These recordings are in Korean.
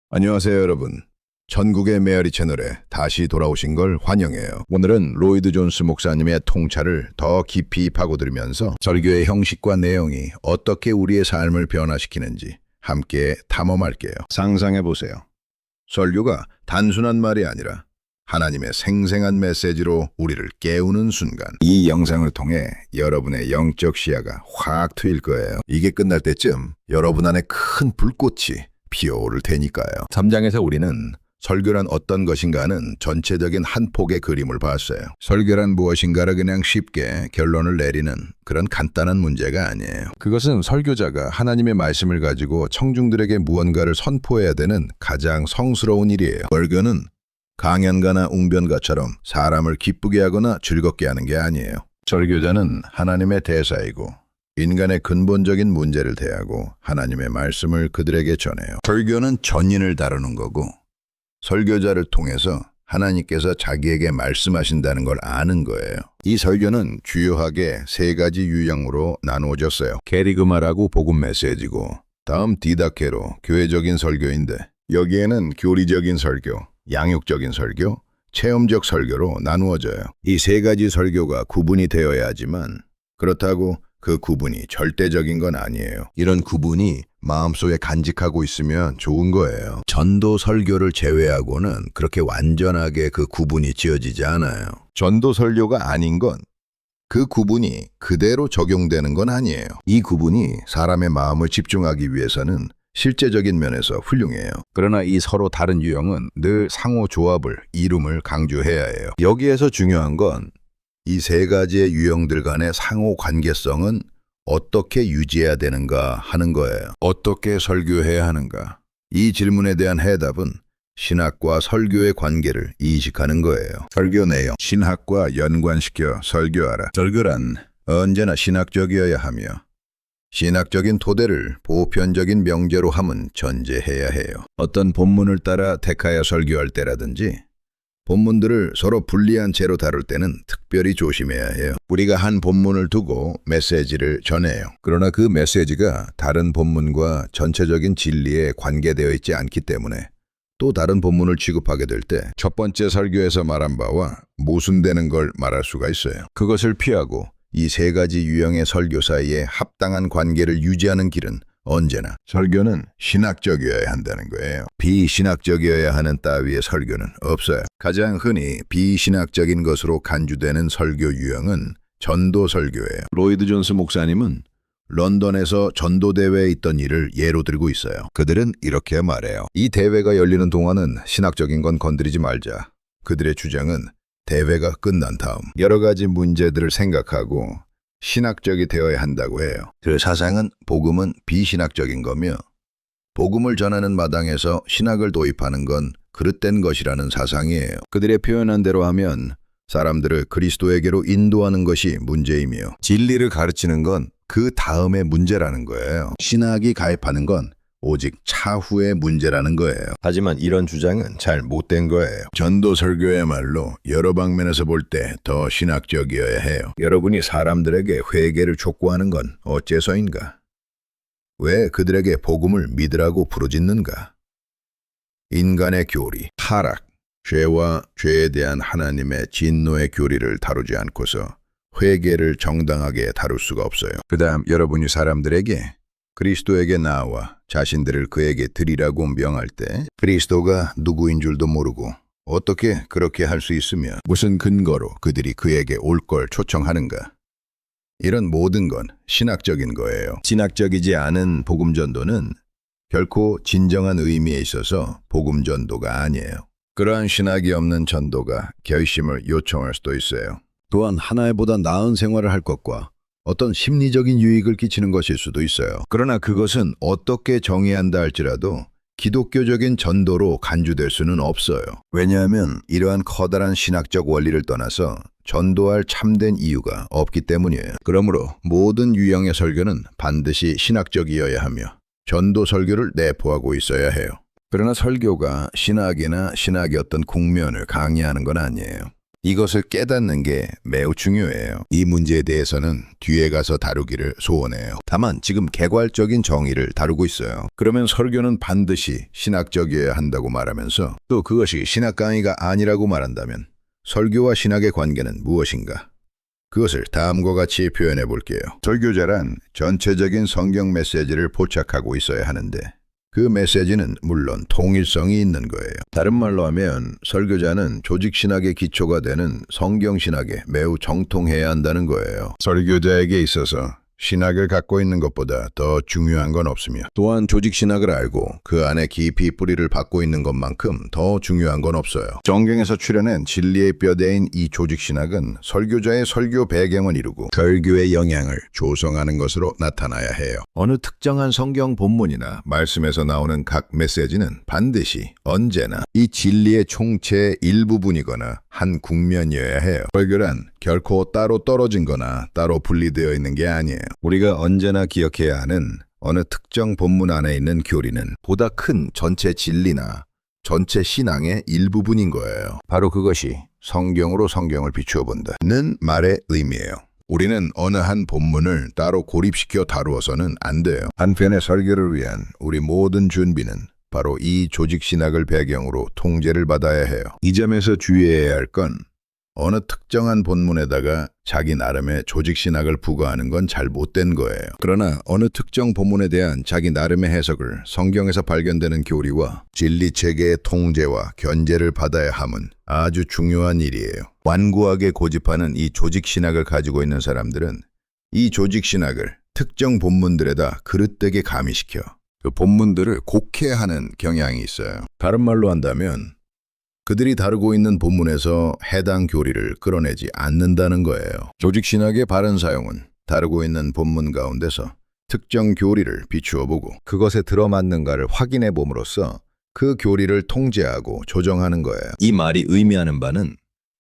안녕하세요, 여러분. 전국의 메아리 채널에 다시 돌아오신 걸 환영해요. 오늘은 로이드 존스 목사님의 통찰을 더 깊이 파고들면서 설교의 형식과 내용이 어떻게 우리의 삶을 변화시키는지 함께 탐험할게요. 상상해 보세요. 설교가 단순한 말이 아니라 하나님의 생생한 메시지로 우리를 깨우는 순간, 이 영상을 통해 여러분의 영적 시야가 확 트일 거예요. 이게 끝날 때쯤 여러분 안에 큰 불꽃이 피어오를 테니까요. 3장에서 우리는 설교란 어떤 것인가 하는 전체적인 한 폭의 그림을 봤어요. 설교란 무엇인가를 그냥 쉽게 결론을 내리는 그런 간단한 문제가 아니에요. 그것은 설교자가 하나님의 말씀을 가지고 청중들에게 무언가를 선포해야 되는 가장 성스러운 일이에요. 설교는 강연가나 웅변가처럼 사람을 기쁘게 하거나 즐겁게 하는 게 아니에요. 설교자는 하나님의 대사이고 인간의 근본적인 문제를 대하고 하나님의 말씀을 그들에게 전해요. 설교는 전인을 다루는 거고 설교자를 통해서 하나님께서 자기에게 말씀하신다는 걸 아는 거예요. 이 설교는 주요하게 세 가지 유형으로 나누어졌어요. 게리그마라고 복음 메시지고, 다음 디다케로 교회적인 설교인데, 여기에는 교리적인 설교, 양육적인 설교, 체험적 설교로 나누어져요. 이 세 가지 설교가 구분이 되어야 하지만 그렇다고 그 구분이 절대적인 건 아니에요. 이런 구분이 마음속에 간직하고 있으면 좋은 거예요. 전도 설교를 제외하고는 그렇게 완전하게 그 구분이 지어지지 않아요. 전도 설교가 아닌 건 그 구분이 그대로 적용되는 건 아니에요. 이 구분이 사람의 마음을 집중하기 위해서는 실제적인 면에서 훌륭해요. 그러나 이 서로 다른 유형은 늘 상호 조합을, 이룸을 강조해야 해요. 여기에서 중요한 건 이 세 가지의 유형들 간의 상호 관계성은 어떻게 유지해야 되는가 하는 거예요. 어떻게 설교해야 하는가? 이 질문에 대한 해답은 신학과 설교의 관계를 이식하는 거예요. 설교 내용, 신학과 연관시켜 설교하라. 설교란 언제나 신학적이어야 하며 신학적인 토대를 보편적인 명제로 함은 전제해야 해요. 어떤 본문을 따라 택하여 설교할 때라든지 본문들을 서로 분리한 채로 다룰 때는 특별히 조심해야 해요. 우리가 한 본문을 두고 메시지를 전해요. 그러나 그 메시지가 다른 본문과 전체적인 진리에 관계되어 있지 않기 때문에 또 다른 본문을 취급하게 될 때 첫 번째 설교에서 말한 바와 모순되는 걸 말할 수가 있어요. 그것을 피하고 이 세 가지 유형의 설교 사이에 합당한 관계를 유지하는 길은 언제나 설교는 신학적이어야 한다는 거예요. 비신학적이어야 하는 따위의 설교는 없어요. 가장 흔히 비신학적인 것으로 간주되는 설교 유형은 전도 설교예요. 로이드 존스 목사님은 런던에서 전도 대회에 있던 일을 예로 들고 있어요. 그들은 이렇게 말해요. 이 대회가 열리는 동안은 신학적인 건 건드리지 말자. 그들의 주장은 대회가 끝난 다음 여러 가지 문제들을 생각하고 신학적이 되어야 한다고 해요. 그 사상은 복음은 비신학적인 거며 복음을 전하는 마당에서 신학을 도입하는 건 그릇된 것이라는 사상이에요. 그들의 표현한 대로 하면 사람들을 그리스도에게로 인도하는 것이 문제이며 진리를 가르치는 건 그 다음의 문제라는 거예요. 신학이 가입하는 건 오직 차후의 문제라는 거예요. 하지만 이런 주장은 잘 못된 거예요. 전도 설교야말로 여러 방면에서 볼 때 더 신학적이어야 해요. 여러분이 사람들에게 회개를 촉구하는 건 어째서인가? 왜 그들에게 복음을 믿으라고 부르짖는가? 인간의 교리, 타락, 죄와 죄에 대한 하나님의 진노의 교리를 다루지 않고서 회개를 정당하게 다룰 수가 없어요. 그다음 여러분이 사람들에게 그리스도에게 나와 자신들을 그에게 드리라고 명할 때 그리스도가 누구인 줄도 모르고 어떻게 그렇게 할 수 있으며 무슨 근거로 그들이 그에게 올 걸 초청하는가? 이런 모든 건 신학적인 거예요. 신학적이지 않은 복음 전도는 결코 진정한 의미에 있어서 복음 전도가 아니에요. 그러한 신학이 없는 전도가 결심을 요청할 수도 있어요. 또한 하나보다 나은 생활을 할 것과 어떤 심리적인 유익을 끼치는 것일 수도 있어요. 그러나 그것은 어떻게 정의한다 할지라도 기독교적인 전도로 간주될 수는 없어요. 왜냐하면 이러한 커다란 신학적 원리를 떠나서 전도할 참된 이유가 없기 때문이에요. 그러므로 모든 유형의 설교는 반드시 신학적이어야 하며 전도 설교를 내포하고 있어야 해요. 그러나 설교가 신학이나 신학의 어떤 국면을 강의하는 건 아니에요. 이것을 깨닫는 게 매우 중요해요. 이 문제에 대해서는 뒤에 가서 다루기를 소원해요. 다만 지금 개괄적인 정의를 다루고 있어요. 그러면 설교는 반드시 신학적이어야 한다고 말하면서 또 그것이 신학 강의가 아니라고 말한다면 설교와 신학의 관계는 무엇인가? 그것을 다음과 같이 표현해 볼게요. 설교자란 전체적인 성경 메시지를 포착하고 있어야 하는데 그 메시지는 물론 통일성이 있는 거예요. 다른 말로 하면 설교자는 조직신학의 기초가 되는 성경신학에 매우 정통해야 한다는 거예요. 설교자에게 있어서 신학을 갖고 있는 것보다 더 중요한 건 없으며 또한 조직신학을 알고 그 안에 깊이 뿌리를 받고 있는 것만큼 더 중요한 건 없어요. 성경에서 출현한 진리의 뼈대인 이 조직신학은 설교자의 설교 배경을 이루고 설교의 영향을 조성하는 것으로 나타나야 해요. 어느 특정한 성경 본문이나 말씀에서 나오는 각 메시지는 반드시 언제나 이 진리의 총체의 일부분이거나 한 국면이어야 해요. 설교란 결코 따로 떨어진 거나 따로 분리되어 있는 게 아니에요. 우리가 언제나 기억해야 하는 어느 특정 본문 안에 있는 교리는 보다 큰 전체 진리나 전체 신앙의 일부분인 거예요. 바로 그것이 성경으로 성경을 비추어 본다는 말의 의미예요. 우리는 어느 한 본문을 따로 고립시켜 다루어서는 안 돼요. 한편의 설교를 위한 우리 모든 준비는 바로 이 조직신학을 배경으로 통제를 받아야 해요. 이 점에서 주의해야 할 건 어느 특정한 본문에다가 자기 나름의 조직신학을 부과하는 건 잘못된 거예요. 그러나 어느 특정 본문에 대한 자기 나름의 해석을 성경에서 발견되는 교리와 진리체계의 통제와 견제를 받아야 함은 아주 중요한 일이에요. 완고하게 고집하는 이 조직신학을 가지고 있는 사람들은 이 조직신학을 특정 본문들에다 그릇되게 가미시켜 그 본문들을 곡해하는 경향이 있어요. 다른 말로 한다면 그들이 다루고 있는 본문에서 해당 교리를 끌어내지 않는다는 거예요. 조직신학의 바른 사용은 다루고 있는 본문 가운데서 특정 교리를 비추어 보고 그것에 들어맞는가를 확인해 봄으로써 그 교리를 통제하고 조정하는 거예요. 이 말이 의미하는 바는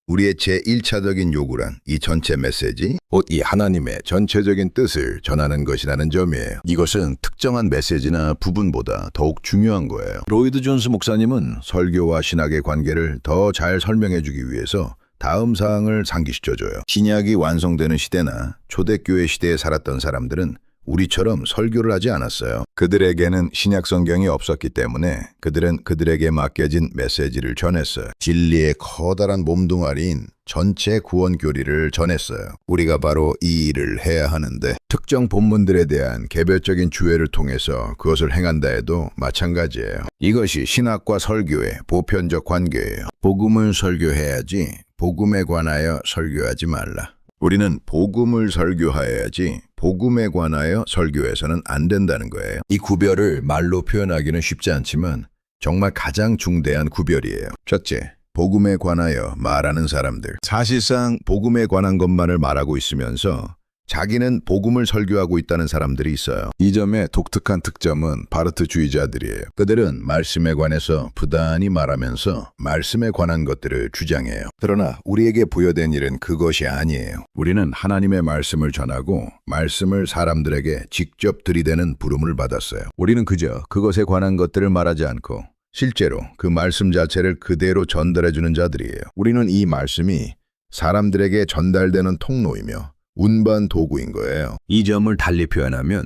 우리의 제1차적인 요구란 이 전체 메시지, 곧 이 하나님의 전체적인 뜻을 전하는 것이라는 점이에요. 이것은 특정한 메시지나 부분보다 더욱 중요한 거예요. 로이드 존스 목사님은 설교와 신학의 관계를 더 잘 설명해 주기 위해서 다음 사항을 상기시켜줘요. 신약이 완성되는 시대나 초대교회 시대에 살았던 사람들은 우리처럼 설교를 하지 않았어요. 그들에게는 신약 성경이 없었기 때문에 그들은 그들에게 맡겨진 메시지를 전했어요. 진리의 커다란 몸뚱아리인 전체 구원 교리를 전했어요. 우리가 바로 이 일을 해야 하는데 특정 본문들에 대한 개별적인 주의를 통해서 그것을 행한다 해도 마찬가지예요. 이것이 신학과 설교의 보편적 관계예요. 복음을 설교해야지 복음에 관하여 설교하지 말라. 우리는 복음을 설교하여야지 복음에 관하여 설교해서는 안 된다는 거예요. 이 구별을 말로 표현하기는 쉽지 않지만 정말 가장 중대한 구별이에요. 첫째, 복음에 관하여 말하는 사람들. 사실상 복음에 관한 것만을 말하고 있으면서 자기는 복음을 설교하고 있다는 사람들이 있어요. 이 점의 독특한 특점은 바르트주의자들이에요. 그들은 말씀에 관해서 부단히 말하면서 말씀에 관한 것들을 주장해요. 그러나 우리에게 부여된 일은 그것이 아니에요. 우리는 하나님의 말씀을 전하고 말씀을 사람들에게 직접 들이대는 부름을 받았어요. 우리는 그저 그것에 관한 것들을 말하지 않고 실제로 그 말씀 자체를 그대로 전달해주는 자들이에요. 우리는 이 말씀이 사람들에게 전달되는 통로이며 운반 도구인 거예요. 이 점을 달리 표현하면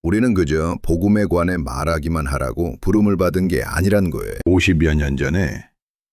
우리는 그저 복음에 관해 말하기만 하라고 부름을 받은 게 아니란 거예요. 50여 년 전에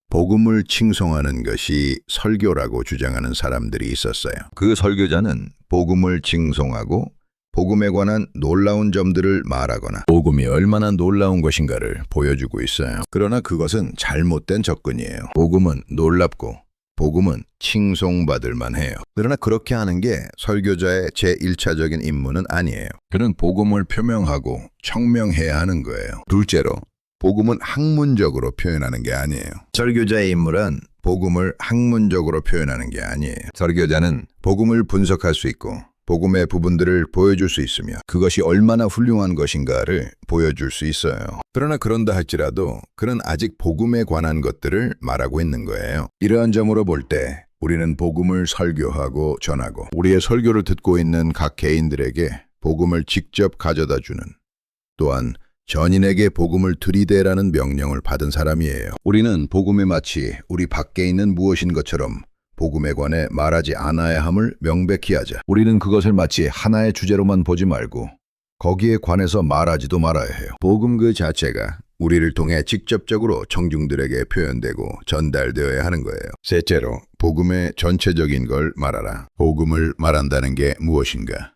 복음을 칭송하는 것이 설교라고 주장하는 사람들이 있었어요. 그 설교자는 복음을 칭송하고 복음에 관한 놀라운 점들을 말하거나 복음이 얼마나 놀라운 것인가를 보여주고 있어요. 그러나 그것은 잘못된 접근이에요. 복음은 놀랍고 복음은 칭송받을 만해요. 그러나 그렇게 하는 게 설교자의 제1차적인 임무는 아니에요. 그는 복음을 표명하고 청명해야 하는 거예요. 둘째로, 복음은 학문적으로 표현하는 게 아니에요. 설교자의 임무란 복음을 학문적으로 표현하는 게 아니에요. 설교자는 복음을 분석할 수 있고 복음의 부분들을 보여줄 수 있으며 그것이 얼마나 훌륭한 것인가를 보여줄 수 있어요. 그러나 그런다 할지라도 그는 아직 복음에 관한 것들을 말하고 있는 거예요. 이러한 점으로 볼 때 우리는 복음을 설교하고 전하고 우리의 설교를 듣고 있는 각 개인들에게 복음을 직접 가져다 주는 또한 전인에게 복음을 들이대라는 명령을 받은 사람이에요. 우리는 복음이 마치 우리 밖에 있는 무엇인 것처럼 복음에 관해 말하지 않아야 함을 명백히 하자. 우리는 그것을 마치 하나의 주제로만 보지 말고 거기에 관해서 말하지도 말아야 해요. 복음 그 자체가 우리를 통해 직접적으로 청중들에게 표현되고 전달되어야 하는 거예요. 셋째로, 복음의 전체적인 걸 말하라. 복음을 말한다는 게 무엇인가?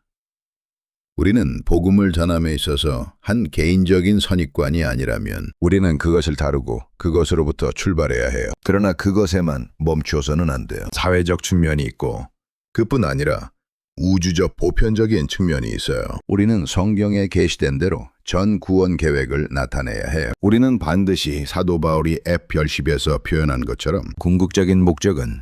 우리는 복음을 전함에 있어서 한 개인적인 선입관이 아니라면 우리는 그것을 다루고 그것으로부터 출발해야 해요. 그러나 그것에만 멈추어서는 안 돼요. 사회적 측면이 있고 그뿐 아니라 우주적 보편적인 측면이 있어요. 우리는 성경에 게시된 대로 전 구원 계획을 나타내야 해요. 우리는 반드시 사도 바울이 앱별십에서 표현한 것처럼 궁극적인 목적은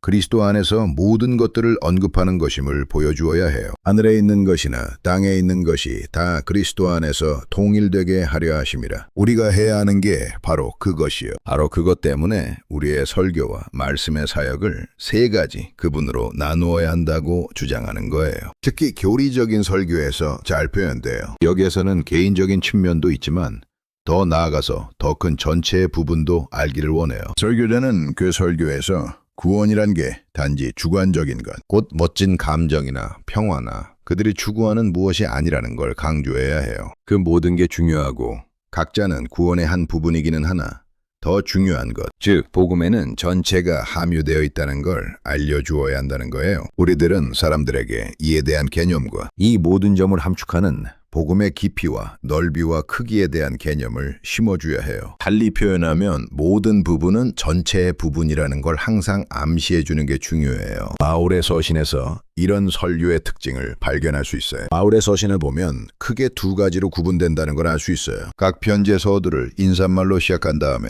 그리스도 안에서 모든 것들을 언급하는 것임을 보여주어야 해요. 하늘에 있는 것이나 땅에 있는 것이 다 그리스도 안에서 통일되게 하려 하심이라. 우리가 해야 하는 게 바로 그것이요. 바로 그것 때문에 우리의 설교와 말씀의 사역을 세 가지 구분으로 나누어야 한다고 주장하는 거예요. 특히 교리적인 설교에서 잘 표현돼요. 여기에서는 개인적인 측면도 있지만 더 나아가서 더 큰 전체의 부분도 알기를 원해요. 설교자는 그 설교에서 구원이란 게 단지 주관적인 것, 곧 멋진 감정이나 평화나 그들이 추구하는 무엇이 아니라는 걸 강조해야 해요. 그 모든 게 중요하고 각자는 구원의 한 부분이기는 하나 더 중요한 것, 즉 복음에는 전체가 함유되어 있다는 걸 알려주어야 한다는 거예요. 우리들은 사람들에게 이에 대한 개념과 이 모든 점을 함축하는 복음의 깊이와 넓이와 크기에 대한 개념을 심어줘야 해요. 달리 표현하면 모든 부분은 전체의 부분이라는 걸 항상 암시해주는 게 중요해요. 바울의 서신에서 이런 설교의 특징을 발견할 수 있어요. 바울의 서신을 보면 크게 두 가지로 구분된다는 걸 알 수 있어요. 각 편지의 서두를 인사말로 시작한 다음에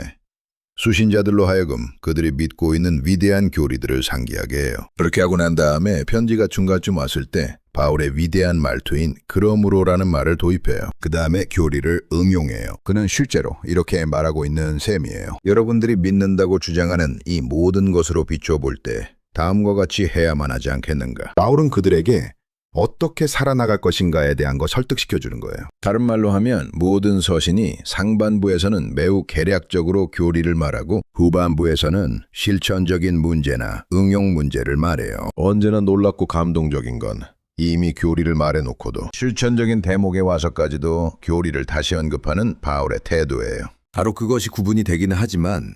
수신자들로 하여금 그들이 믿고 있는 위대한 교리들을 상기하게 해요. 그렇게 하고 난 다음에 편지가 중간쯤 왔을 때 바울의 위대한 말투인 그러므로라는 말을 도입해요. 그 다음에 교리를 응용해요. 그는 실제로 이렇게 말하고 있는 셈이에요. 여러분들이 믿는다고 주장하는 이 모든 것으로 비춰볼 때 다음과 같이 해야만 하지 않겠는가? 바울은 그들에게 어떻게 살아나갈 것인가에 대한 거 설득시켜주는 거예요. 다른 말로 하면 모든 서신이 상반부에서는 매우 개략적으로 교리를 말하고 후반부에서는 실천적인 문제나 응용 문제를 말해요. 언제나 놀랍고 감동적인 건 이미 교리를 말해놓고도 실천적인 대목에 와서까지도 교리를 다시 언급하는 바울의 태도예요. 바로 그것이 구분이 되기는 하지만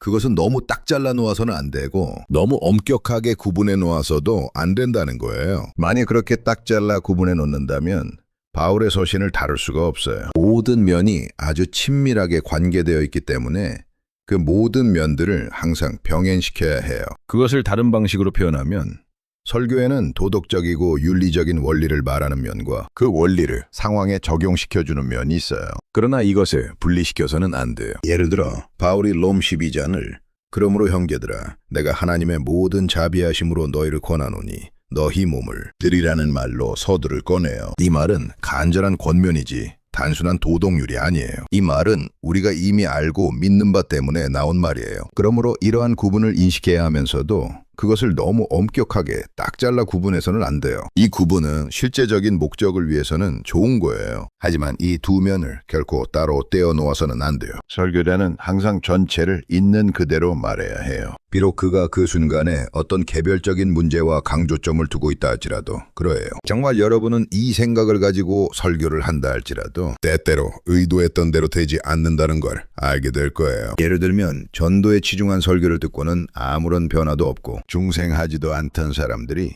그것은 너무 딱 잘라 놓아서는 안 되고 너무 엄격하게 구분해 놓아서도 안 된다는 거예요. 만약 그렇게 딱 잘라 구분해 놓는다면 바울의 서신을 다룰 수가 없어요. 모든 면이 아주 친밀하게 관계되어 있기 때문에 그 모든 면들을 항상 병행시켜야 해요. 그것을 다른 방식으로 표현하면 설교에는 도덕적이고 윤리적인 원리를 말하는 면과 그 원리를 상황에 적용시켜주는 면이 있어요. 그러나 이것을 분리시켜서는 안 돼요. 예를 들어 바울이 롬 12장을 그러므로 형제들아 내가 하나님의 모든 자비하심으로 너희를 권하노니 너희 몸을 드리라는 말로 서두를 꺼내요. 이 말은 간절한 권면이지 단순한 도덕률이 아니에요. 이 말은 우리가 이미 알고 믿는 바 때문에 나온 말이에요. 그러므로 이러한 구분을 인식해야 하면서도 그것을 너무 엄격하게 딱 잘라 구분해서는 안 돼요. 이 구분은 실제적인 목적을 위해서는 좋은 거예요. 하지만 이 두 면을 결코 따로 떼어 놓아서는 안 돼요. 설교자는 항상 전체를 있는 그대로 말해야 해요. 비록 그가 그 순간에 어떤 개별적인 문제와 강조점을 두고 있다 할지라도 그러해요. 정말 여러분은 이 생각을 가지고 설교를 한다 할지라도 때때로 의도했던 대로 되지 않는다는 걸 알게 될 거예요. 예를 들면 전도에 치중한 설교를 듣고는 아무런 변화도 없고 중생하지도 않던 사람들이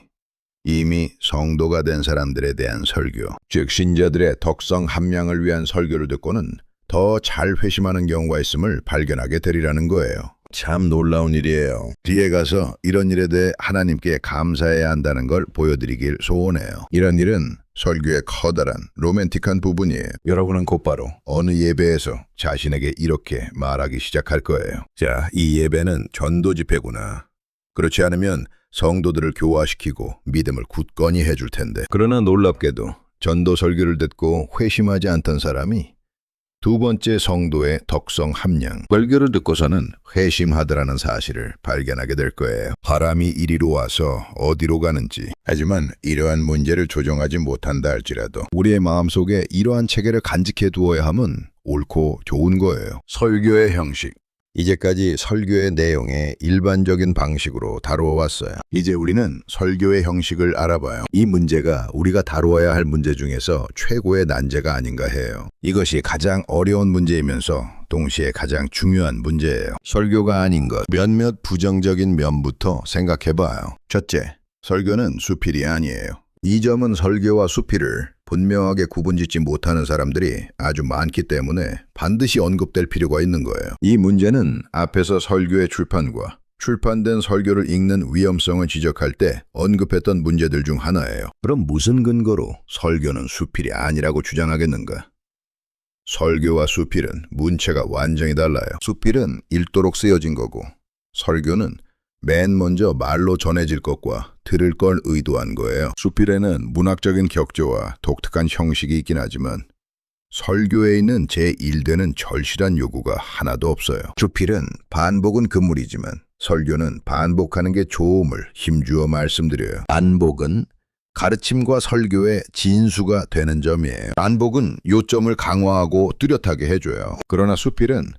이미 성도가 된 사람들에 대한 설교, 즉 신자들의 덕성 함량을 위한 설교를 듣고는 더 잘 회심하는 경우가 있음을 발견하게 되리라는 거예요. 참 놀라운 일이에요. 뒤에 가서 이런 일에 대해 하나님께 감사해야 한다는 걸 보여드리길 소원해요. 이런 일은 설교의 커다란 로맨틱한 부분이에요. 여러분은 곧바로 어느 예배에서 자신에게 이렇게 말하기 시작할 거예요. 자, 이 예배는 전도 집회구나. 그렇지 않으면 성도들을 교화시키고 믿음을 굳건히 해줄 텐데. 그러나 놀랍게도 전도 설교를 듣고 회심하지 않던 사람이 두 번째 성도의 덕성 함량, 설교를 듣고서는 회심하더라는 사실을 발견하게 될 거예요. 바람이 이리로 와서 어디로 가는지. 하지만 이러한 문제를 조정하지 못한다 할지라도 우리의 마음속에 이러한 체계를 간직해 두어야 함은 옳고 좋은 거예요. 설교의 형식, 이제까지 설교의 내용의 일반적인 방식으로 다루어 왔어요. 이제 우리는 설교의 형식을 알아봐요. 이 문제가 우리가 다루어야 할 문제 중에서 최고의 난제가 아닌가 해요. 이것이 가장 어려운 문제이면서 동시에 가장 중요한 문제예요. 설교가 아닌 것, 몇몇 부정적인 면부터 생각해봐요. 첫째, 설교는 수필이 아니에요. 이 점은 설교와 수필을 분명하게 구분짓지 못하는 사람들이 아주 많기 때문에 반드시 언급될 필요가 있는 거예요. 이 문제는 앞에서 설교의 출판과 출판된 설교를 읽는 위험성을 지적할 때 언급했던 문제들 중 하나예요. 그럼 무슨 근거로 설교는 수필이 아니라고 주장하겠는가? 설교와 수필은 문체가 완전히 달라요. 수필은 읽도록 쓰여진 거고 설교는 맨 먼저 말로 전해질 것과 들을 걸 의도한 거예요. 수필에는 문학적인 격조와 독특한 형식이 있긴 하지만 설교에 있는 제1되는 절실한 요구가 하나도 없어요. 수필은 반복은 금물이지만 설교는 반복하는 게 좋음을 힘주어 말씀드려요. 반복은 가르침과 설교의 진수가 되는 점이에요. 반복은 요점을 강화하고 뚜렷하게 해줘요. 그러나 수필은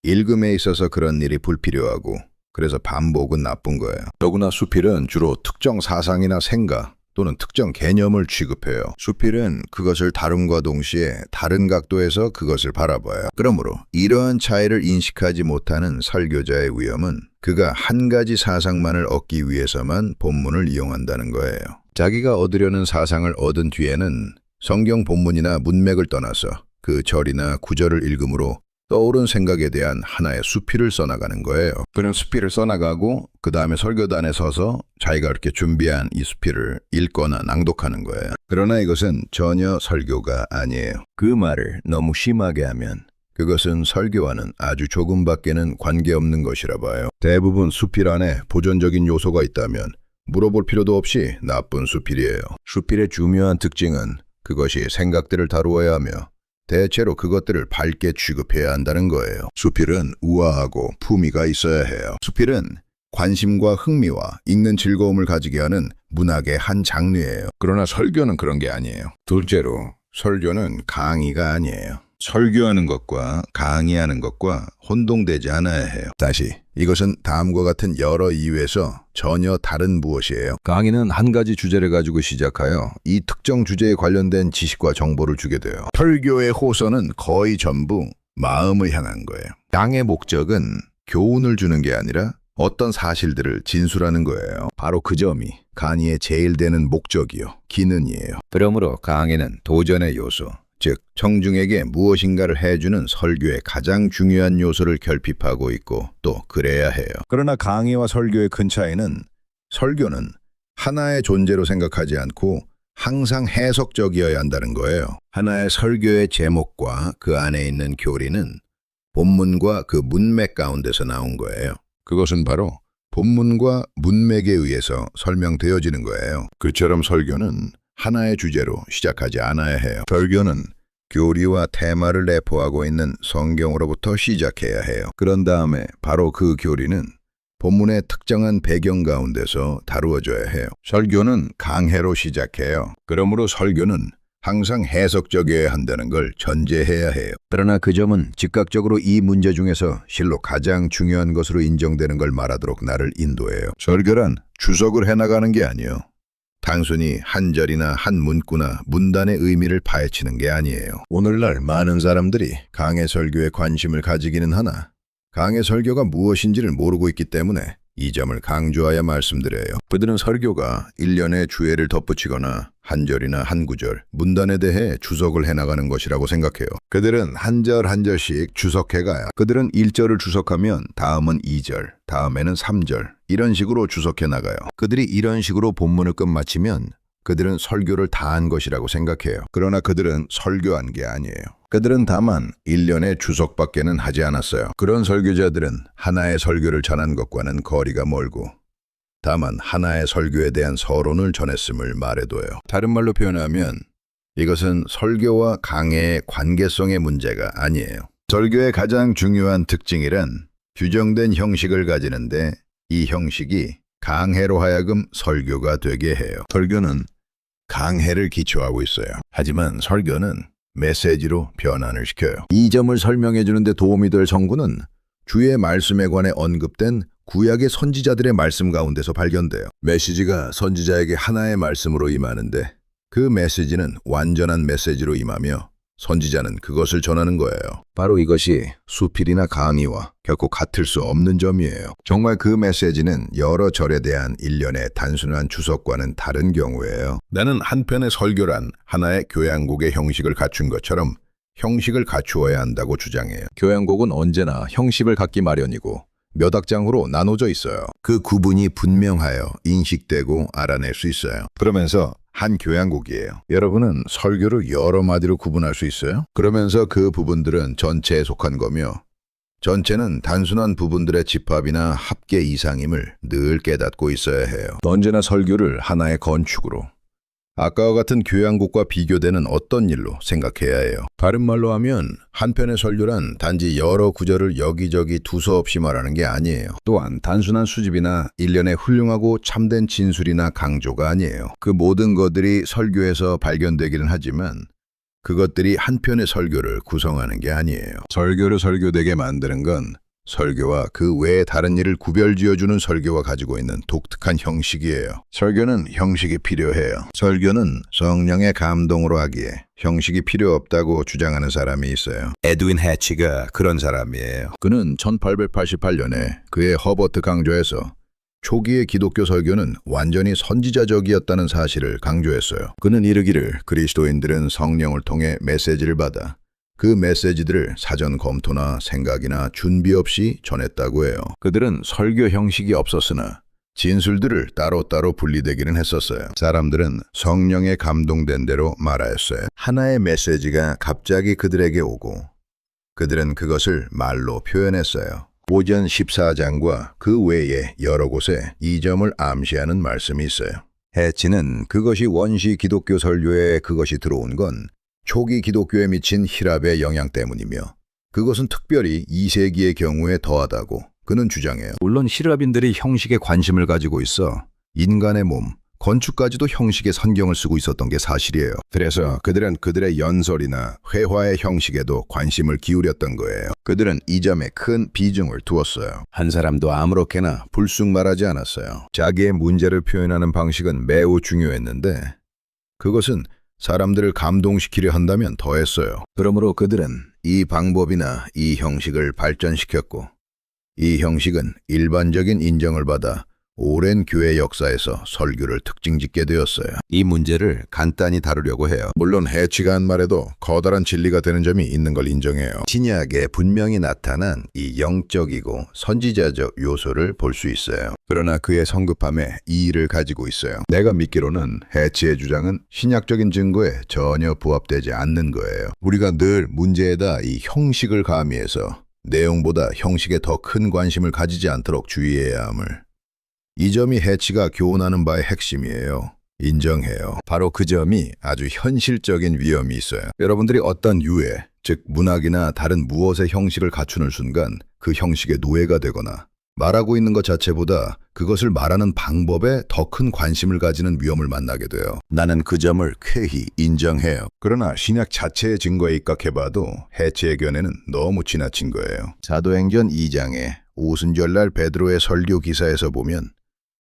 읽음에 있어서 그런 일이 불필요하고 그래서 반복은 나쁜 거예요. 더구나 수필은 주로 특정 사상이나 생각 또는 특정 개념을 취급해요. 수필은 그것을 다rum과 동시에 다른 각도에서 그것을 바라봐요. 그러므로 이러한 차이를 인식하지 못하는 설교자의 위험은 그가 한 가지 사상만을 얻기 위해서만 본문을 이용한다는 거예요. 자기가 얻으려는 사상을 얻은 뒤에는 성경 본문이나 문맥을 떠나서 그 절이나 구절을 읽음으로 떠오른 생각에 대한 하나의 수필을 써나가는 거예요. 그는 수필을 써나가고 그 다음에 설교단에 서서 자기가 그렇게 준비한 이 수필을 읽거나 낭독하는 거예요. 그러나 이것은 전혀 설교가 아니에요. 그 말을 너무 심하게 하면 그것은 설교와는 아주 조금밖에는 관계없는 것이라 봐요. 대부분 수필 안에 보존적인 요소가 있다면 물어볼 필요도 없이 나쁜 수필이에요. 수필의 중요한 특징은 그것이 생각들을 다루어야 하며 대체로 그것들을 밝게 취급해야 한다는 거예요. 수필은 우아하고 품위가 있어야 해요. 수필은 관심과 흥미와 읽는 즐거움을 가지게 하는 문학의 한 장르예요. 그러나 설교는 그런 게 아니에요. 둘째로, 설교는 강의가 아니에요. 설교하는 것과 강의하는 것과 혼동되지 않아야 해요. 다시, 이것은 다음과 같은 여러 이유에서 전혀 다른 무엇이에요. 강의는 한 가지 주제를 가지고 시작하여 이 특정 주제에 관련된 지식과 정보를 주게 돼요. 설교의 호소는 거의 전부 마음을 향한 거예요. 강의 목적은 교훈을 주는 게 아니라 어떤 사실들을 진술하는 거예요. 바로 그 점이 강의의 제일 되는 목적이요, 기능이에요. 그러므로 강의는 도전의 요소, 즉 청중에게 무엇인가를 해주는 설교의 가장 중요한 요소를 결핍하고 있고 또 그래야 해요. 그러나 강의와 설교의 큰 차이는 설교는 하나의 존재로 생각하지 않고 항상 해석적이어야 한다는 거예요. 하나의 설교의 제목과 그 안에 있는 교리는 본문과 그 문맥 가운데서 나온 거예요. 그것은 바로 본문과 문맥에 의해서 설명되어지는 거예요. 그처럼 설교는 하나의 주제로 시작하지 않아야 해요. 설교는 교리와 테마를 내포하고 있는 성경으로부터 시작해야 해요. 그런 다음에 바로 그 교리는 본문의 특정한 배경 가운데서 다루어져야 해요. 설교는 강해로 시작해요. 그러므로 설교는 항상 해석적이어야 한다는 걸 전제해야 해요. 그러나 그 점은 즉각적으로 이 문제 중에서 실로 가장 중요한 것으로 인정되는 걸 말하도록 나를 인도해요. 설교란 주석을 해나가는 게 아니에요. 단순히 한 절이나 한 문구나 문단의 의미를 파헤치는 게 아니에요. 오늘날 많은 사람들이 강해 설교에 관심을 가지기는 하나 강해 설교가 무엇인지를 모르고 있기 때문에 이 점을 강조하여 말씀드려요. 그들은 설교가 일련의 주해를 덧붙이거나 한 절이나 한 구절, 문단에 대해 주석을 해나가는 것이라고 생각해요. 그들은 한 절 한 절씩 주석해가야 그들은 1절을 주석하면 다음은 2절, 다음에는 3절 이런 식으로 주석해 나가요. 그들이 이런 식으로 본문을 끝마치면 그들은 설교를 다 한 것이라고 생각해요. 그러나 그들은 설교한 게 아니에요. 그들은 다만 일련의 주석밖에는 하지 않았어요. 그런 설교자들은 하나의 설교를 전한 것과는 거리가 멀고 다만 하나의 설교에 대한 서론을 전했음을 말해둬요. 다른 말로 표현하면 이것은 설교와 강해의 관계성의 문제가 아니에요. 설교의 가장 중요한 특징이란 규정된 형식을 가지는데 이 형식이 강해로 하여금 설교가 되게 해요. 설교는 강해를 기초하고 있어요. 하지만 설교는 메시지로 변환을 시켜요. 이 점을 설명해 주는데 도움이 될 성구는 주의 말씀에 관해 언급된 구약의 선지자들의 말씀 가운데서 발견돼요. 메시지가 선지자에게 하나의 말씀으로 임하는데 그 메시지는 완전한 메시지로 임하며 선지자는 그것을 전하는 거예요. 바로 이것이 수필이나 강의와 결코 같을 수 없는 점이에요. 정말 그 메시지는 여러 절에 대한 일련의 단순한 주석과는 다른 경우예요. 나는 한 편의 설교란 하나의 교양곡의 형식을 갖춘 것처럼 형식을 갖추어야 한다고 주장해요. 교양곡은 언제나 형식을 갖기 마련이고 몇 악장으로 나눠져 있어요. 그 구분이 분명하여 인식되고 알아낼 수 있어요. 그러면서 한 교양곡이에요. 여러분은 설교를 여러 마디로 구분할 수 있어요? 그러면서 그 부분들은 전체에 속한 거며 전체는 단순한 부분들의 집합이나 합계 이상임을 늘 깨닫고 있어야 해요. 언제나 설교를 하나의 건축으로 아까와 같은 교양곡과 비교되는 어떤 일로 생각해야 해요. 다른 말로 하면 한 편의 설교란 단지 여러 구절을 여기저기 두서없이 말하는 게 아니에요. 또한 단순한 수집이나 일련의 훌륭하고 참된 진술이나 강조가 아니에요. 그 모든 것들이 설교에서 발견되기는 하지만 그것들이 한 편의 설교를 구성하는 게 아니에요. 설교를 설교되게 만드는 건 설교와 그 외의 다른 일을 구별지어주는 설교가 가지고 있는 독특한 형식이에요. 설교는 형식이 필요해요. 설교는 성령의 감동으로 하기에 형식이 필요 없다고 주장하는 사람이 있어요. 에드윈 해치가 그런 사람이에요. 그는 1888년에 그의 허버트 강조에서 초기의 기독교 설교는 완전히 선지자적이었다는 사실을 강조했어요. 그는 이르기를 그리스도인들은 성령을 통해 메시지를 받아 그 메시지들을 사전 검토나 생각이나 준비 없이 전했다고 해요. 그들은 설교 형식이 없었으나 진술들을 따로따로 분리되기는 했었어요. 사람들은 성령에 감동된 대로 말하였어요. 하나의 메시지가 갑자기 그들에게 오고 그들은 그것을 말로 표현했어요. 오전 14장과 그 외에 여러 곳에 이 점을 암시하는 말씀이 있어요. 해치는 그것이 원시 기독교 설교에 그것이 들어온 건 초기 기독교에 미친 힐압의 영향 때문이며 그것은 특별히 2세기의 경우에 더하다고 그는 주장해요. 물론 힐압인들이 형식에 관심을 가지고 있어 인간의 몸, 건축까지도 형식의 성경을 쓰고 있었던 게 사실이에요. 그래서 그들은 그들의 연설이나 회화의 형식에도 관심을 기울였던 거예요. 그들은 이 점에 큰 비중을 두었어요. 한 사람도 아무렇게나 불쑥 말하지 않았어요. 자기의 문제를 표현하는 방식은 매우 중요했는데 그것은 사람들을 감동시키려 한다면 더했어요. 그러므로 그들은 이 방법이나 이 형식을 발전시켰고 이 형식은 일반적인 인정을 받아 오랜 교회 역사에서 설교를 특징짓게 되었어요. 이 문제를 간단히 다루려고 해요. 물론 해치가 한 말에도 커다란 진리가 되는 점이 있는 걸 인정해요. 신약에 분명히 나타난 이 영적이고 선지자적 요소를 볼 수 있어요. 그러나 그의 성급함에 이의를 가지고 있어요. 내가 믿기로는 해치의 주장은 신약적인 증거에 전혀 부합되지 않는 거예요. 우리가 늘 문제에다 이 형식을 가미해서 내용보다 형식에 더 큰 관심을 가지지 않도록 주의해야 함을. 이 점이 해치가 교훈하는 바의 핵심이에요. 인정해요. 바로 그 점이 아주 현실적인 위험이 있어요. 여러분들이 어떤 유해, 즉 문학이나 다른 무엇의 형식을 갖추는 순간 그 형식의 노예가 되거나 말하고 있는 것 자체보다 그것을 말하는 방법에 더 큰 관심을 가지는 위험을 만나게 돼요. 나는 그 점을 쾌히 인정해요. 그러나 신약 자체의 증거에 입각해봐도 해치의 견해는 너무 지나친 거예요. 사도행전 2장에 오순절날 베드로의 설교 기사에서 보면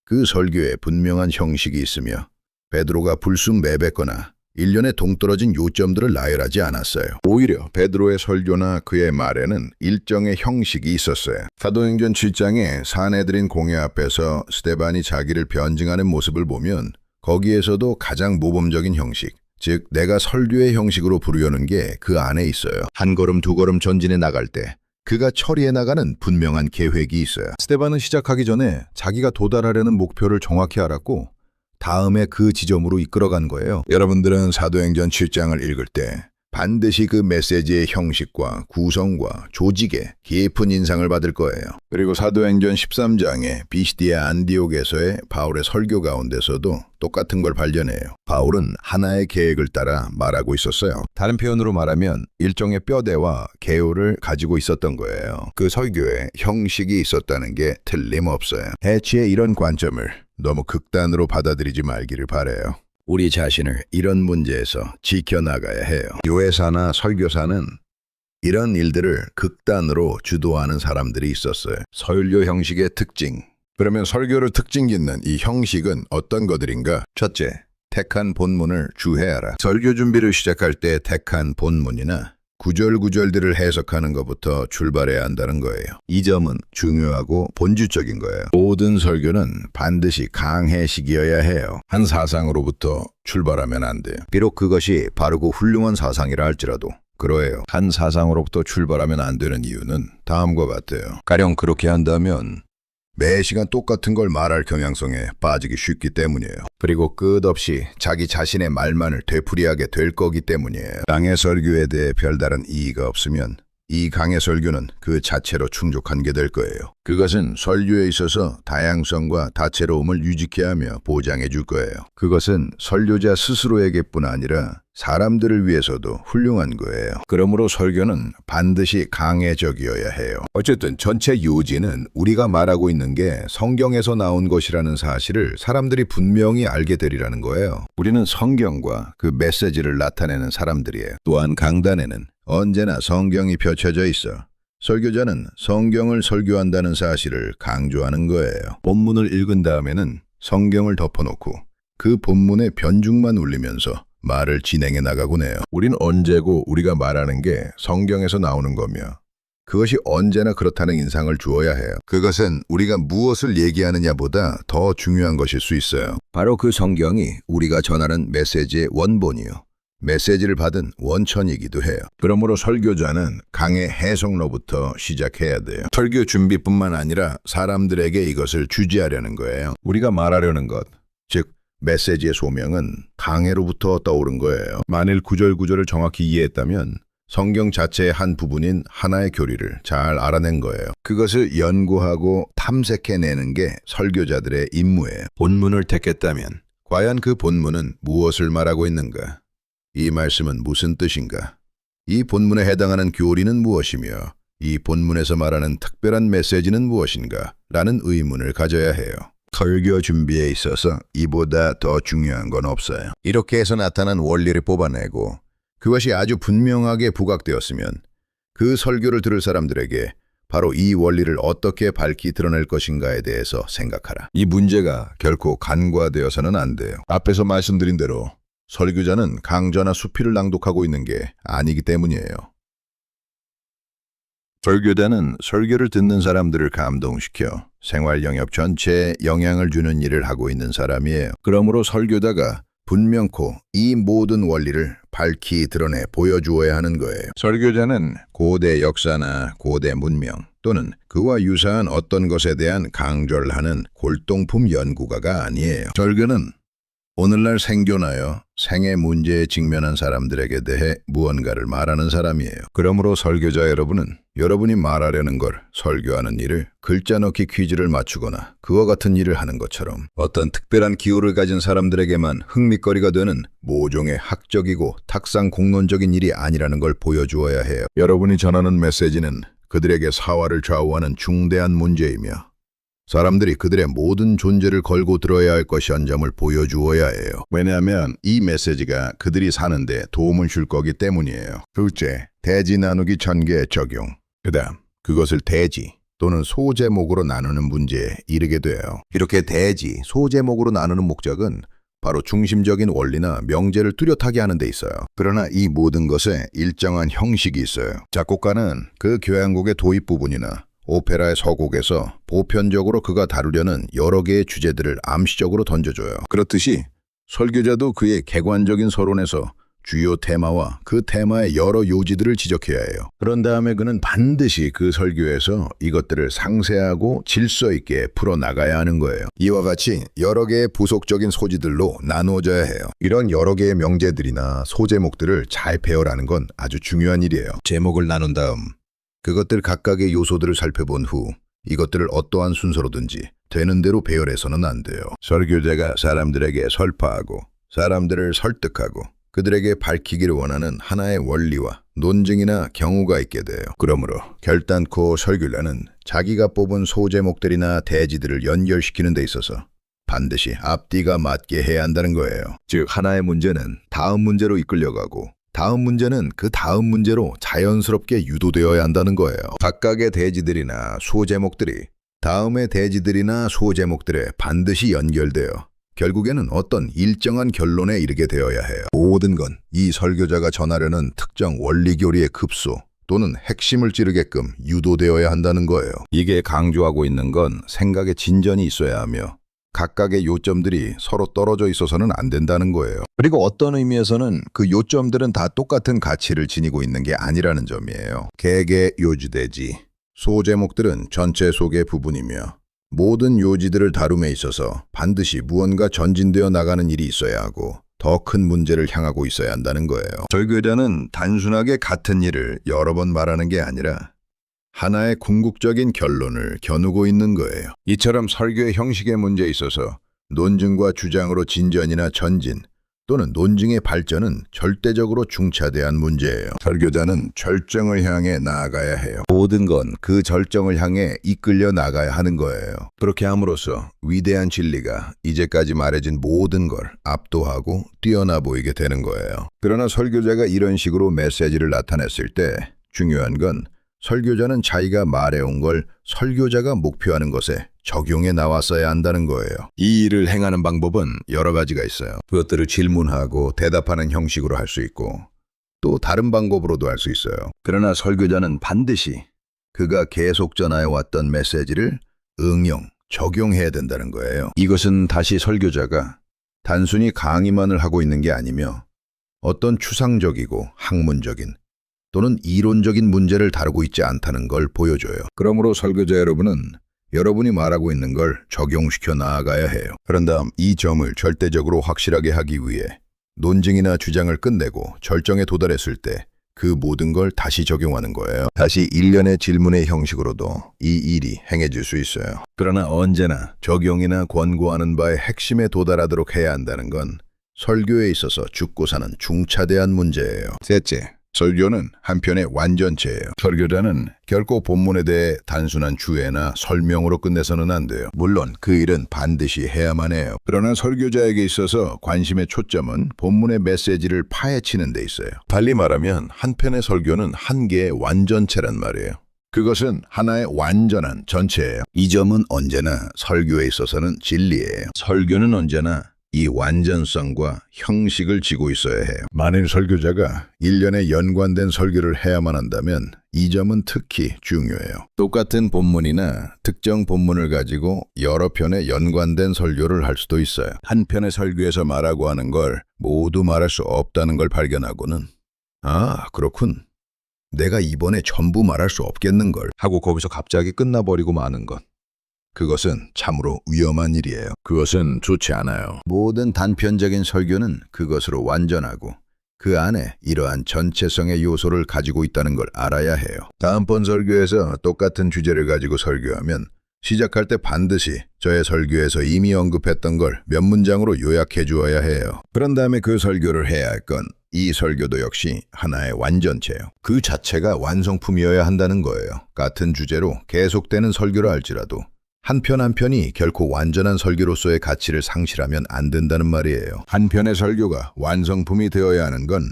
그 설교에 분명한 형식이 있으며 베드로가 불쑥 내뱉거나 일련의 동떨어진 요점들을 나열하지 않았어요. 오히려 베드로의 설교나 그의 말에는 일정의 형식이 있었어요. 사도행전 7장에 사내들인 공회 앞에서 스데반이 자기를 변증하는 모습을 보면 거기에서도 가장 모범적인 형식, 즉 내가 설교의 형식으로 부르려는 게 그 안에 있어요. 한 걸음 두 걸음 전진해 나갈 때 그가 처리해 나가는 분명한 계획이 있어요. 스데반은 시작하기 전에 자기가 도달하려는 목표를 정확히 알았고 다음에 그 지점으로 이끌어간 거예요. 여러분들은 사도행전 7장을 읽을 때 반드시 그 메시지의 형식과 구성과 조직에 깊은 인상을 받을 거예요. 그리고 사도행전 13장에 비시디아 안디옥에서의 바울의 설교 가운데서도 똑같은 걸 발견해요. 바울은 하나의 계획을 따라 말하고 있었어요. 다른 표현으로 말하면 일종의 뼈대와 개요를 가지고 있었던 거예요. 그 설교에 형식이 있었다는 게 틀림없어요. 해치의 이런 관점을 너무 극단으로 받아들이지 말기를 바라요. 우리 자신을 이런 문제에서 지켜나가야 해요. 교회사나 설교사는 이런 일들을 극단으로 주도하는 사람들이 있었어요. 설교 형식의 특징. 그러면 설교를 특징 짓는 이 형식은 어떤 것들인가? 첫째, 택한 본문을 주해하라. 설교 준비를 시작할 때 택한 본문이나 구절구절들을 해석하는 것부터 출발해야 한다는 거예요. 이 점은 중요하고 본질적인 거예요. 모든 설교는 반드시 강해식이어야 해요. 한 사상으로부터 출발하면 안 돼요. 비록 그것이 바르고 훌륭한 사상이라 할지라도 그러해요. 한 사상으로부터 출발하면 안 되는 이유는 다음과 같아요. 가령 그렇게 한다면 매 시간 똑같은 걸 말할 경향성에 빠지기 쉽기 때문이에요. 그리고 끝없이 자기 자신의 말만을 되풀이하게 될 거기 때문이에요. 강의 설교에 대해 별다른 이의가 없으면 이 강의 설교는 그 자체로 충족한 게 될 거예요. 그것은 설교에 있어서 다양성과 다채로움을 유지케 하며 보장해 줄 거예요. 그것은 설교자 스스로에게뿐 아니라 사람들을 위해서도 훌륭한 거예요. 그러므로 설교는 반드시 강해적이어야 해요. 어쨌든 전체 요지는 우리가 말하고 있는 게 성경에서 나온 것이라는 사실을 사람들이 분명히 알게 되리라는 거예요. 우리는 성경과 그 메시지를 나타내는 사람들이에요. 또한 강단에는 언제나 성경이 펼쳐져 있어 설교자는 성경을 설교한다는 사실을 강조하는 거예요. 본문을 읽은 다음에는 성경을 덮어놓고 그 본문의 변죽만 울리면서 말을 진행해 나가곤 해요. 우린 언제고 우리가 말하는 게 성경에서 나오는 거며 그것이 언제나 그렇다는 인상을 주어야 해요. 그것은 우리가 무엇을 얘기하느냐보다 더 중요한 것일 수 있어요. 바로 그 성경이 우리가 전하는 메시지의 원본이요. 메시지를 받은 원천이기도 해요. 그러므로 설교자는 강의 해석로부터 시작해야 돼요. 설교 준비뿐만 아니라 사람들에게 이것을 주지하려는 거예요. 우리가 말하려는 것, 즉 메시지의 소명은 강해로부터 떠오른 거예요. 만일 구절구절을 정확히 이해했다면 성경 자체의 한 부분인 하나의 교리를 잘 알아낸 거예요. 그것을 연구하고 탐색해내는 게 설교자들의 임무예요. 본문을 택했다면 과연 그 본문은 무엇을 말하고 있는가? 이 말씀은 무슨 뜻인가? 이 본문에 해당하는 교리는 무엇이며 이 본문에서 말하는 특별한 메시지는 무엇인가? 라는 의문을 가져야 해요. 설교 준비에 있어서 이보다 더 중요한 건 없어요. 이렇게 해서 나타난 원리를 뽑아내고 그것이 아주 분명하게 부각되었으면 그 설교를 들을 사람들에게 바로 이 원리를 어떻게 밝히 드러낼 것인가에 대해서 생각하라. 이 문제가 결코 간과되어서는 안 돼요. 앞에서 말씀드린 대로 설교자는 강좌나 수필을 낭독하고 있는 게 아니기 때문이에요. 설교자는 설교를 듣는 사람들을 감동시켜 생활 영역 전체에 영향을 주는 일을 하고 있는 사람이에요. 그러므로 설교자가 분명코 이 모든 원리를 밝히 드러내 보여주어야 하는 거예요. 설교자는 고대 역사나 고대 문명 또는 그와 유사한 어떤 것에 대한 강조를 하는 골동품 연구가가 아니에요. 설교는 오늘날 생존하여 생의 문제에 직면한 사람들에게 대해 무언가를 말하는 사람이에요. 그러므로 설교자 여러분은 여러분이 말하려는 걸 설교하는 일을 글자 넣기 퀴즈를 맞추거나 그와 같은 일을 하는 것처럼 어떤 특별한 기호를 가진 사람들에게만 흥미거리가 되는 모종의 학적이고 탁상 공론적인 일이 아니라는 걸 보여주어야 해요. 여러분이 전하는 메시지는 그들에게 사활을 좌우하는 중대한 문제이며 사람들이 그들의 모든 존재를 걸고 들어야 할 것이란 점을 보여주어야 해요. 왜냐하면 이 메시지가 그들이 사는데 도움을 줄 거기 때문이에요. 둘째, 대지 나누기 전개의 적용. 그 다음, 그것을 대지 또는 소제목으로 나누는 문제에 이르게 돼요. 이렇게 대지, 소제목으로 나누는 목적은 바로 중심적인 원리나 명제를 뚜렷하게 하는 데 있어요. 그러나 이 모든 것에 일정한 형식이 있어요. 작곡가는 그 교향곡의 도입 부분이나 오페라의 서곡에서 보편적으로 그가 다루려는 여러 개의 주제들을 암시적으로 던져줘요. 그렇듯이 설교자도 그의 객관적인 서론에서 주요 테마와 그 테마의 여러 요지들을 지적해야 해요. 그런 다음에 그는 반드시 그 설교에서 이것들을 상세하고 질서 있게 풀어나가야 하는 거예요. 이와 같이 여러 개의 부속적인 소지들로 나누어져야 해요. 이런 여러 개의 명제들이나 소제목들을 잘 배열하는 건 아주 중요한 일이에요. 제목을 나눈 다음 그것들 각각의 요소들을 살펴본 후 이것들을 어떠한 순서로든지 되는 대로 배열해서는 안 돼요. 설교자가 사람들에게 설파하고 사람들을 설득하고 그들에게 밝히기를 원하는 하나의 원리와 논증이나 경우가 있게 돼요. 그러므로 결단코 설교자는 자기가 뽑은 소제목들이나 대지들을 연결시키는 데 있어서 반드시 앞뒤가 맞게 해야 한다는 거예요. 즉 하나의 문제는 다음 문제로 이끌려가고 다음 문제는 그 다음 문제로 자연스럽게 유도되어야 한다는 거예요. 각각의 대지들이나 소제목들이 다음의 대지들이나 소제목들에 반드시 연결되어 결국에는 어떤 일정한 결론에 이르게 되어야 해요. 모든 건 이 설교자가 전하려는 특정 원리교리의 급소 또는 핵심을 찌르게끔 유도되어야 한다는 거예요. 이게 강조하고 있는 건 생각의 진전이 있어야 하며 각각의 요점들이 서로 떨어져 있어서는 안 된다는 거예요. 그리고 어떤 의미에서는 그 요점들은 다 똑같은 가치를 지니고 있는 게 아니라는 점이에요. 개개 요지대지. 소제목들은 전체 소개 부분이며 모든 요지들을 다룸에 있어서 반드시 무언가 전진되어 나가는 일이 있어야 하고 더 큰 문제를 향하고 있어야 한다는 거예요. 설교자는 단순하게 같은 일을 여러 번 말하는 게 아니라 하나의 궁극적인 결론을 겨누고 있는 거예요. 이처럼 설교의 형식의 문제에 있어서 논증과 주장으로 진전이나 전진 또는 논증의 발전은 절대적으로 중차대한 문제예요. 설교자는 절정을 향해 나아가야 해요. 모든 건 그 절정을 향해 이끌려 나가야 하는 거예요. 그렇게 함으로써 위대한 진리가 이제까지 말해진 모든 걸 압도하고 뛰어나 보이게 되는 거예요. 그러나 설교자가 이런 식으로 메시지를 나타냈을 때 중요한 건 설교자는 자기가 말해온 걸 설교자가 목표하는 것에 적용해 나왔어야 한다는 거예요. 이 일을 행하는 방법은 여러 가지가 있어요. 그것들을 질문하고 대답하는 형식으로 할 수 있고 또 다른 방법으로도 할 수 있어요. 그러나 설교자는 반드시 그가 계속 전하여왔던 메시지를 응용, 적용해야 된다는 거예요. 이것은 다시 설교자가 단순히 강의만을 하고 있는 게 아니며 어떤 추상적이고 학문적인 또는 이론적인 문제를 다루고 있지 않다는 걸 보여줘요. 그러므로 설교자 여러분은 여러분이 말하고 있는 걸 적용시켜 나아가야 해요. 그런 다음 이 점을 절대적으로 확실하게 하기 위해 논증이나 주장을 끝내고 절정에 도달했을 때 그 모든 걸 다시 적용하는 거예요. 다시 일련의 질문의 형식으로도 이 일이 행해질 수 있어요. 그러나 언제나 적용이나 권고하는 바의 핵심에 도달하도록 해야 한다는 건 설교에 있어서 죽고 사는 중차대한 문제예요. 셋째, 설교는 한편의 완전체예요. 설교자는 결코 본문에 대해 단순한 주해나 설명으로 끝내서는 안 돼요. 물론 그 일은 반드시 해야만 해요. 그러나 설교자에게 있어서 관심의 초점은 본문의 메시지를 파헤치는 데 있어요. 달리 말하면 한편의 설교는 한 개의 완전체란 말이에요. 그것은 하나의 완전한 전체예요. 이 점은 언제나 설교에 있어서는 진리예요. 설교는 언제나 이 완전성과 형식을 지고 있어야 해요. 만일 설교자가 일련의 연관된 설교를 해야만 한다면 이 점은 특히 중요해요. 똑같은 본문이나 특정 본문을 가지고 여러 편의 연관된 설교를 할 수도 있어요. 한 편의 설교에서 말하고 하는 걸 모두 말할 수 없다는 걸 발견하고는 아, 그렇군. 내가 이번에 전부 말할 수 없겠는걸 하고 거기서 갑자기 끝나버리고 마는 것. 그것은 참으로 위험한 일이에요. 그것은 좋지 않아요. 모든 단편적인 설교는 그것으로 완전하고 그 안에 이러한 전체성의 요소를 가지고 있다는 걸 알아야 해요. 다음번 설교에서 똑같은 주제를 가지고 설교하면 시작할 때 반드시 저의 설교에서 이미 언급했던 걸 몇 문장으로 요약해 주어야 해요. 그런 다음에 그 설교를 해야 할 건 이 설교도 역시 하나의 완전체예요. 그 자체가 완성품이어야 한다는 거예요. 같은 주제로 계속되는 설교라 할지라도 한 편 한 편이 결코 완전한 설교로서의 가치를 상실하면 안 된다는 말이에요. 한 편의 설교가 완성품이 되어야 하는 건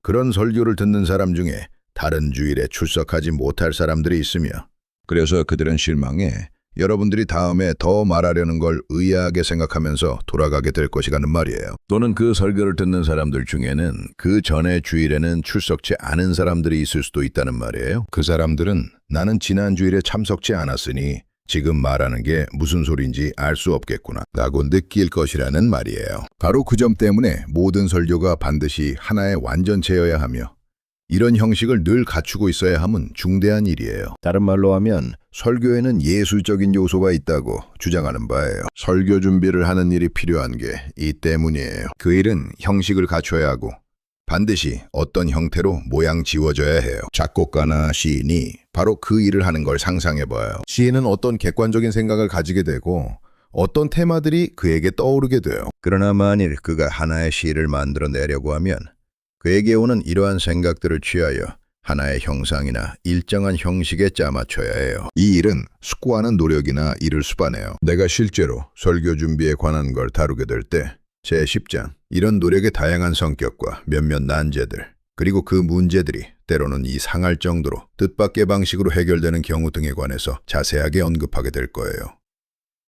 그런 설교를 듣는 사람 중에 다른 주일에 출석하지 못할 사람들이 있으며 그래서 그들은 실망해 여러분들이 다음에 더 말하려는 걸 의아하게 생각하면서 돌아가게 될 것이라는 말이에요. 또는 그 설교를 듣는 사람들 중에는 그 전의 주일에는 출석치 않은 사람들이 있을 수도 있다는 말이에요. 그 사람들은 나는 지난 주일에 참석치 않았으니 지금 말하는 게 무슨 소린지 알 수 없겠구나 라고 느낄 것이라는 말이에요. 바로 그 점 때문에 모든 설교가 반드시 하나의 완전체여야 하며 이런 형식을 늘 갖추고 있어야 함은 중대한 일이에요. 다른 말로 하면 설교에는 예술적인 요소가 있다고 주장하는 바예요. 설교 준비를 하는 일이 필요한 게 이 때문이에요. 그 일은 형식을 갖춰야 하고 반드시 어떤 형태로 모양 지워져야 해요. 작곡가나 시인이 바로 그 일을 하는 걸 상상해봐요. 시인은 어떤 객관적인 생각을 가지게 되고 어떤 테마들이 그에게 떠오르게 돼요. 그러나 만일 그가 하나의 시를 만들어내려고 하면 그에게 오는 이러한 생각들을 취하여 하나의 형상이나 일정한 형식에 짜맞춰야 해요. 이 일은 숙고하는 노력이나 일을 수반해요. 내가 실제로 설교 준비에 관한 걸 다루게 될 때 제10장 이런 노력의 다양한 성격과 몇몇 난제들 그리고 그 문제들이 때로는 이상할 정도로 뜻밖의 방식으로 해결되는 경우 등에 관해서 자세하게 언급하게 될 거예요.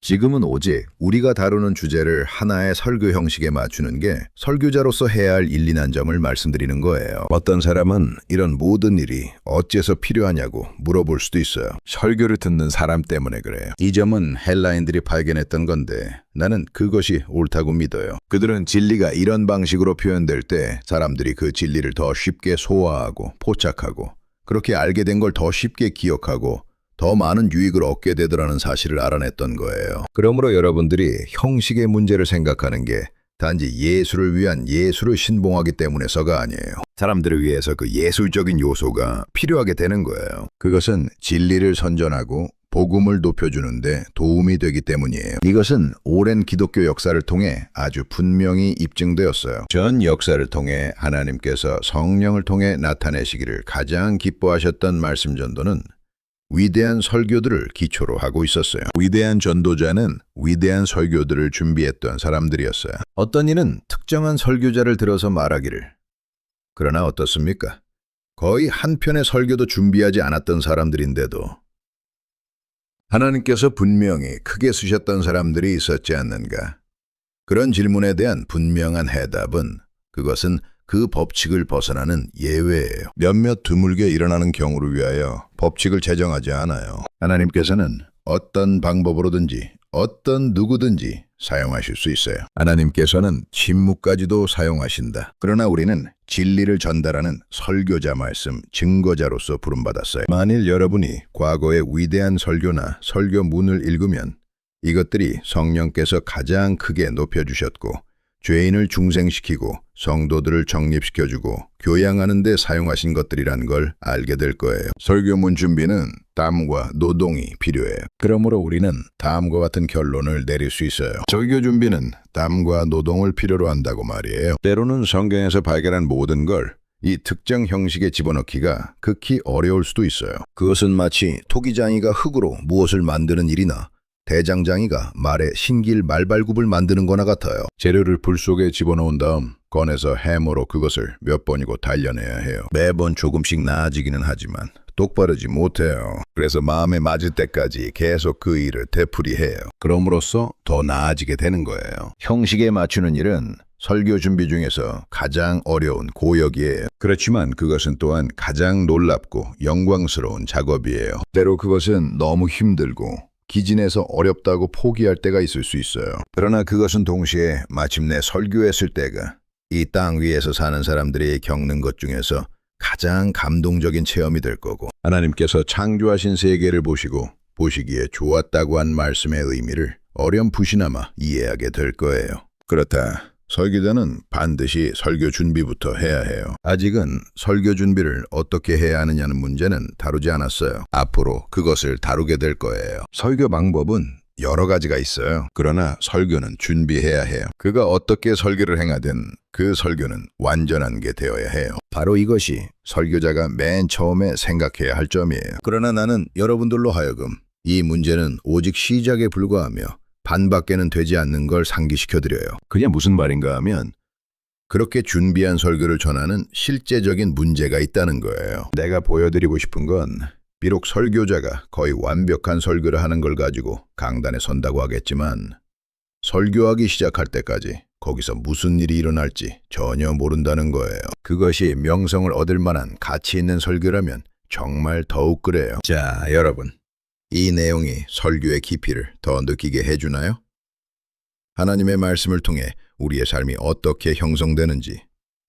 지금은 오직 우리가 다루는 주제를 하나의 설교 형식에 맞추는 게 설교자로서 해야 할 일리난 점을 말씀드리는 거예요. 어떤 사람은 이런 모든 일이 어째서 필요하냐고 물어볼 수도 있어요. 설교를 듣는 사람 때문에 그래요. 이 점은 헬라인들이 발견했던 건데 나는 그것이 옳다고 믿어요. 그들은 진리가 이런 방식으로 표현될 때 사람들이 그 진리를 더 쉽게 소화하고 포착하고 그렇게 알게 된 걸 더 쉽게 기억하고 더 많은 유익을 얻게 되더라는 사실을 알아냈던 거예요. 그러므로 여러분들이 형식의 문제를 생각하는 게 단지 예수를 위한 예수를 신봉하기 때문에서가 아니에요. 사람들을 위해서 그 예술적인 요소가 필요하게 되는 거예요. 그것은 진리를 선전하고 복음을 높여주는데 도움이 되기 때문이에요. 이것은 오랜 기독교 역사를 통해 아주 분명히 입증되었어요. 전 역사를 통해 하나님께서 성령을 통해 나타내시기를 가장 기뻐하셨던 말씀 전도는 위대한 설교들을 기초로 하고 있었어요. 위대한 전도자는 위대한 설교들을 준비했던 사람들이었어요. 어떤 이는 특정한 설교자를 들어서 말하기를 그러나 어떻습니까? 거의 한 편의 설교도 준비하지 않았던 사람들인데도 하나님께서 분명히 크게 쓰셨던 사람들이 있었지 않는가? 그런 질문에 대한 분명한 해답은 그것은 그 법칙을 벗어나는 예외예요. 몇몇 드물게 일어나는 경우를 위하여 법칙을 제정하지 않아요. 하나님께서는 어떤 방법으로든지 어떤 누구든지 사용하실 수 있어요. 하나님께서는 침묵까지도 사용하신다. 그러나 우리는 진리를 전달하는 설교자 말씀, 증거자로서 부름받았어요. 만일 여러분이 과거의 위대한 설교나 설교문을 읽으면 이것들이 성령께서 가장 크게 높여주셨고 죄인을 중생시키고 성도들을 정립시켜주고 교양하는 데 사용하신 것들이란 걸 알게 될 거예요. 설교문 준비는 땀과 노동이 필요해요. 그러므로 우리는 다음과 같은 결론을 내릴 수 있어요. 설교 준비는 땀과 노동을 필요로 한다고 말이에요. 때로는 성경에서 발견한 모든 걸 이 특정 형식에 집어넣기가 극히 어려울 수도 있어요. 그것은 마치 토기장이가 흙으로 무엇을 만드는 일이나 대장장이가 말에 신길 말발굽을 만드는 거나 같아요. 재료를 불 속에 집어넣은 다음 꺼내서 해머로 그것을 몇 번이고 단련해야 해요. 매번 조금씩 나아지기는 하지만 똑바르지 못해요. 그래서 마음에 맞을 때까지 계속 그 일을 되풀이해요. 그럼으로써 더 나아지게 되는 거예요. 형식에 맞추는 일은 설교 준비 중에서 가장 어려운 고역이에요. 그렇지만 그것은 또한 가장 놀랍고 영광스러운 작업이에요. 때로 그것은 너무 힘들고 기진해서 어렵다고 포기할 때가 있을 수 있어요. 그러나 그것은 동시에 마침내 설교했을 때가 이 땅 위에서 사는 사람들이 겪는 것 중에서 가장 감동적인 체험이 될 거고 하나님께서 창조하신 세계를 보시기에 좋았다고 한 말씀의 의미를 어렴풋이나마 이해하게 될 거예요. 그렇다. 설교자는 반드시 설교 준비부터 해야 해요. 아직은 설교 준비를 어떻게 해야 하느냐는 문제는 다루지 않았어요. 앞으로 그것을 다루게 될 거예요. 설교 방법은 여러 가지가 있어요. 그러나 설교는 준비해야 해요. 그가 어떻게 설교를 행하든 그 설교는 완전한 게 되어야 해요. 바로 이것이 설교자가 맨 처음에 생각해야 할 점이에요. 그러나 나는 여러분들로 하여금 이 문제는 오직 시작에 불과하며 반밖에는 되지 않는 걸 상기시켜드려요. 그게 무슨 말인가 하면 그렇게 준비한 설교를 전하는 실제적인 문제가 있다는 거예요. 내가 보여드리고 싶은 건 비록 설교자가 거의 완벽한 설교를 하는 걸 가지고 강단에 선다고 하겠지만 설교하기 시작할 때까지 거기서 무슨 일이 일어날지 전혀 모른다는 거예요. 그것이 명성을 얻을 만한 가치 있는 설교라면 정말 더욱 그래요. 자, 여러분. 이 내용이 설교의 깊이를 더 느끼게 해주나요? 하나님의 말씀을 통해 우리의 삶이 어떻게 형성되는지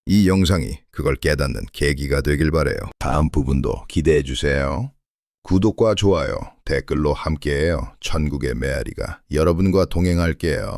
이 영상이 그걸 깨닫는 계기가 되길 바라요. 다음 부분도 기대해 주세요. 구독과 좋아요, 댓글로 함께해요. 천국의 메아리가 여러분과 동행할게요.